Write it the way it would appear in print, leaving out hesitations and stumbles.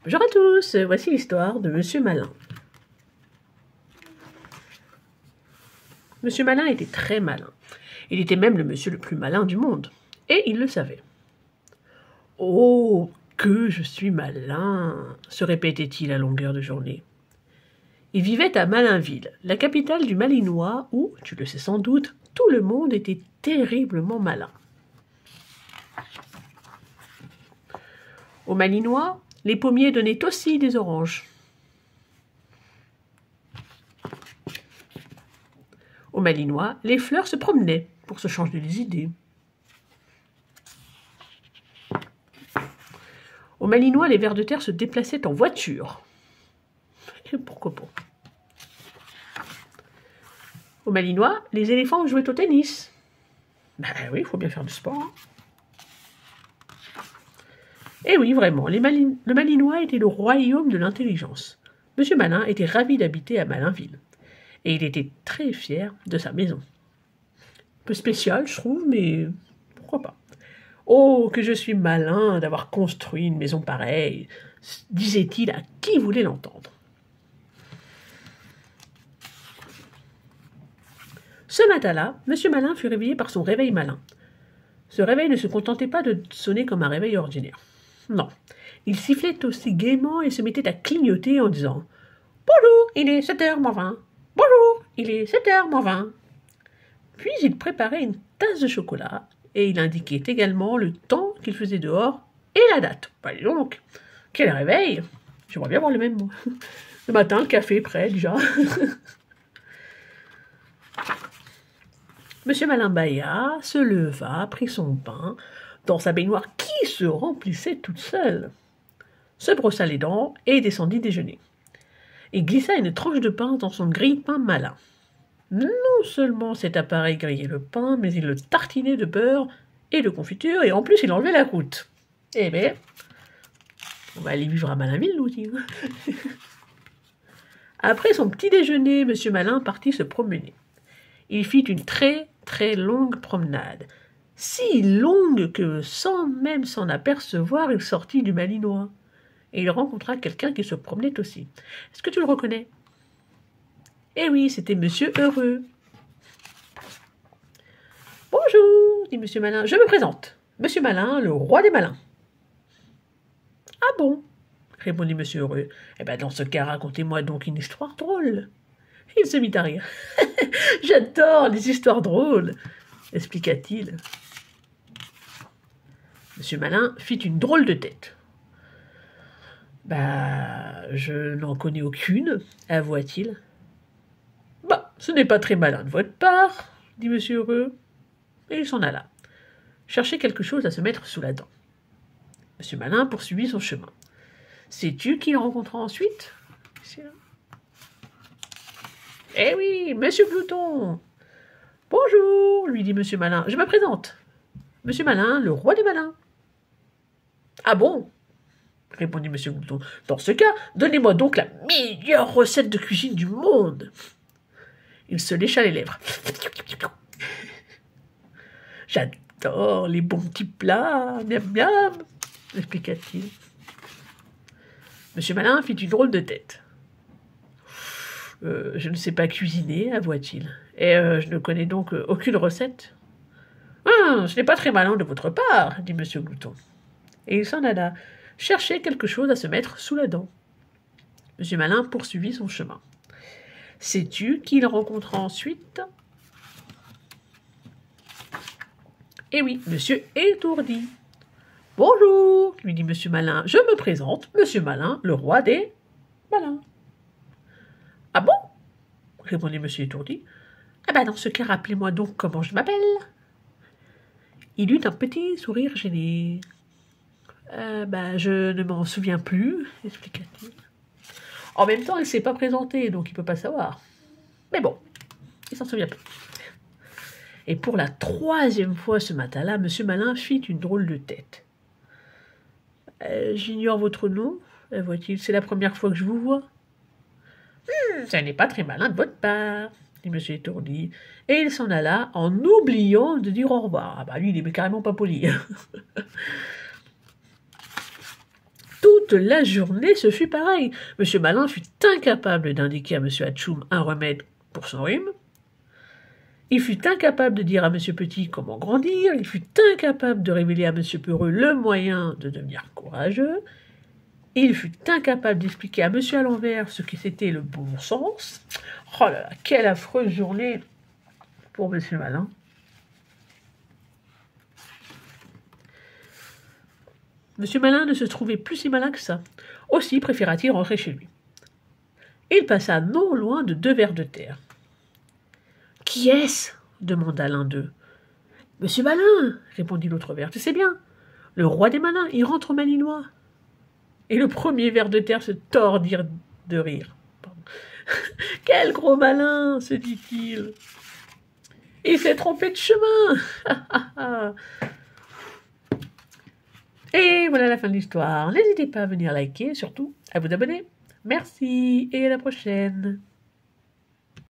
Bonjour à tous, voici l'histoire de Monsieur Malin. Monsieur Malin était très malin. Il était même le monsieur le plus malin du monde. Et il le savait. « Oh, que je suis malin !» se répétait-il à longueur de journée. Il vivait à Malinville, la capitale du Malinois, où, tu le sais sans doute, tout le monde était terriblement malin. Aux Malinois, les pommiers donnaient aussi des oranges. Aux Malinois, les fleurs se promenaient pour se changer les idées. Aux Malinois, les vers de terre se déplaçaient en voiture. Et pourquoi pas? Aux Malinois, les éléphants jouaient au tennis. Ben oui, il faut bien faire du sport. Hein. Et oui, vraiment, le Malinois était le royaume de l'intelligence. Monsieur Malin était ravi d'habiter à Malinville. Et il était très fier de sa maison. Un peu spécial, je trouve, mais pourquoi pas. Oh, que je suis malin d'avoir construit une maison pareille, disait-il à qui voulait l'entendre. Ce matin-là, Monsieur Malin fut réveillé par son réveil malin. Ce réveil ne se contentait pas de sonner comme un réveil ordinaire. Non, il sifflait aussi gaiement et se mettait à clignoter en disant « Bonjour, il est 7h moins 20. Bonjour, il est 7h moins 20. » Puis il préparait une tasse de chocolat et il indiquait également le temps qu'il faisait dehors et la date. Bah, dis donc, quel réveil! J'aimerais bien voir le même mot. Le matin, le café est prêt déjà. Monsieur Malin bâilla, se leva, prit son bain dans sa baignoire qui se remplissait toute seule, se brossa les dents et descendit déjeuner. Il glissa une tranche de pain dans son grille-pain malin. Non seulement cet appareil grillait le pain, mais il le tartinait de beurre et de confiture, et en plus il enlevait la croûte. Eh bien, on va aller vivre à Malinville, nous aussi. Après son petit déjeuner, Monsieur Malin partit se promener. Il fit une très très longue promenade, si longue que, sans même s'en apercevoir, il sortit du Malinois. Et il rencontra quelqu'un qui se promenait aussi. Est-ce que tu le reconnais? Eh oui, c'était Monsieur Heureux. « Bonjour, dit Monsieur Malin, je me présente. Monsieur Malin, le roi des malins. »« Ah bon ?» répondit Monsieur Heureux. « Eh bien, dans ce cas, racontez-moi donc une histoire drôle. » Il se mit à rire. « J'adore les histoires drôles, » expliqua-t-il. Monsieur Malin fit une drôle de tête. « Bah, je n'en connais aucune, avoua-t-il. »« Bah, ce n'est pas très malin de votre part, » dit Monsieur Heureux. Et il s'en alla, chercher quelque chose à se mettre sous la dent. Monsieur Malin poursuivit son chemin. Sais-tu qui il rencontra ensuite? Eh oui, Monsieur Glouton. Bonjour, lui dit Monsieur Malin. Je me présente. Monsieur Malin, le roi des malins. Ah bon? Répondit Monsieur Glouton. Dans ce cas, donnez-moi donc la meilleure recette de cuisine du monde. Il se lécha les lèvres. J'adore les bons petits plats, miam miam, expliqua-t-il. Monsieur Malin fit une drôle de tête. Je ne sais pas cuisiner, avoua-t-il, et je ne connais donc aucune recette. Ce n'est pas très malin de votre part, dit Monsieur Glouton. Et il s'en alla chercher quelque chose à se mettre sous la dent. Monsieur Malin poursuivit son chemin. Sais-tu qui il rencontra ensuite? Eh oui, Monsieur Étourdi. Bonjour, lui dit Monsieur Malin. Je me présente, Monsieur Malin, le roi des malins. Ah bon? Répondit Monsieur Étourdi. Ah ben dans ce cas, rappelez-moi donc comment je m'appelle. Il eut un petit sourire gêné. Je ne m'en souviens plus, expliqua-t-il. En même temps, il ne s'est pas présenté, donc il ne peut pas savoir. Mais bon, il s'en souvient plus. Et pour la 3e fois ce matin-là, Monsieur Malin fit une drôle de tête. J'ignore votre nom, avoua-t-il. C'est la première fois que je vous vois. Ça n'est pas très malin de votre part, dit Monsieur Étourdi. Et il s'en alla en oubliant de dire au revoir. Ah bah lui, il est carrément pas poli. Tout toute la journée, ce fut pareil. Monsieur Malin fut incapable d'indiquer à monsieur Hatchoum un remède pour son rhume. Il fut incapable de dire à monsieur Petit comment grandir. Il fut incapable de révéler à monsieur Peureux le moyen de devenir courageux. Il fut incapable d'expliquer à monsieur à l'envers ce que c'était le bon sens. Oh là là, quelle affreuse journée pour monsieur Malin. Monsieur Malin ne se trouvait plus si malin que ça. Aussi préféra-t-il rentrer chez lui. Il passa non loin de 2 vers de terre. « Qui est-ce » demanda l'un d'eux. « Monsieur Malin » répondit l'autre ver. « Tu sais bien, le roi des malins, il rentre au Malinois. » Et le premier ver de terre se tordit de rire. « Quel gros malin » se dit-il. « Il s'est trompé de chemin. » Et voilà la fin de l'histoire. N'hésitez pas à venir liker, surtout à vous abonner. Merci et à la prochaine.